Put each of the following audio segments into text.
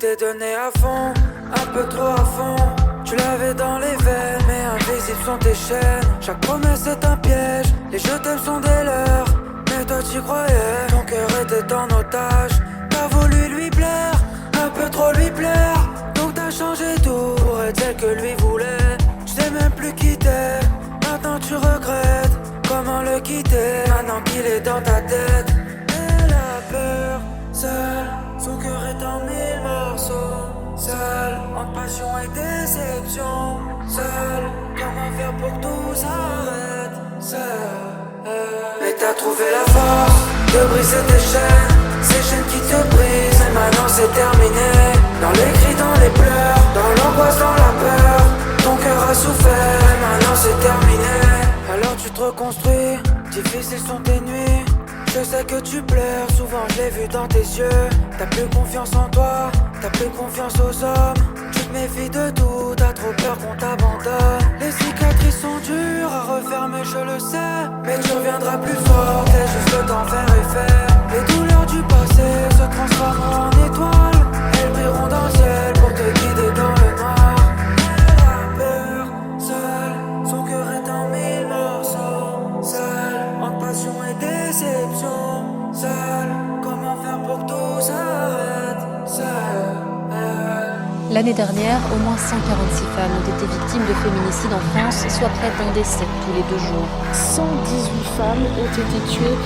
t'es donné à fond, un peu trop à fond. Tu l'avais dans les veines, mais invisibles sont tes chaînes. Chaque promesse est un piège, les je t'aime sont des leurs. Mais toi t'y croyais, ton cœur était en otage. T'as voulu lui plaire, un peu trop lui plaire. Donc t'as changé tout pour être celle que lui voulait. Je sais même plus qui t'es, maintenant tu regrettes. Comment le quitter, maintenant qu'il est dans ta tête. Elle a peur, seule, son cœur est en mille morceaux. Seul, entre passion et déception. Seul, comment faire pour que tout s'arrête. Seul, mais t'as trouvé la force de briser tes chaînes. Ces chaînes qui te brisent, et maintenant c'est terminé. Dans les cris, dans les pleurs, dans l'angoisse, dans la peur. Ton cœur a souffert, et maintenant c'est terminé. Alors tu te reconstruis, difficiles sont tes nuits. Je sais que tu pleures, souvent je l'ai vu dans tes yeux. T'as plus confiance en toi, t'as plus confiance aux hommes. Tu te méfies de tout, t'as trop peur qu'on t'abandonne. Les cicatrices sont dures à refermer, je le sais. Mais tu reviendras plus fort, t'es juste le temps faire effet. Les douleurs du passé se transformeront en étoiles. Elles brilleront dans le ciel pour te guider dans le noir. Elle a peur, seule, son cœur est en mille morceaux. Seule, entre passion et déception. Seule, comment faire pour que tout s'arrête. Seule. L'année dernière, au moins 146 femmes ont été victimes de féminicide en France, soit près d'un décès tous les 2 jours. 118 femmes ont été tuées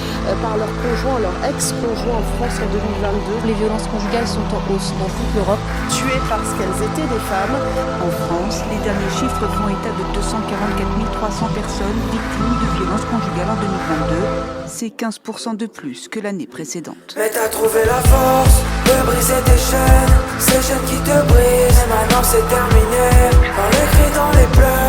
par leur conjoint, leur ex-conjoint en France en 2022. Les violences conjugales sont en hausse dans toute l'Europe. Tuées parce qu'elles étaient des femmes. En France, les derniers chiffres font état de 244 300 personnes victimes de violences conjugales en 2022. C'est 15% de plus que l'année précédente. Mais t'as trouvé la force de briser tes chaînes. Ces chaînes qui te brisent, et maintenant c'est terminé. Dans les cris, dans les pleurs.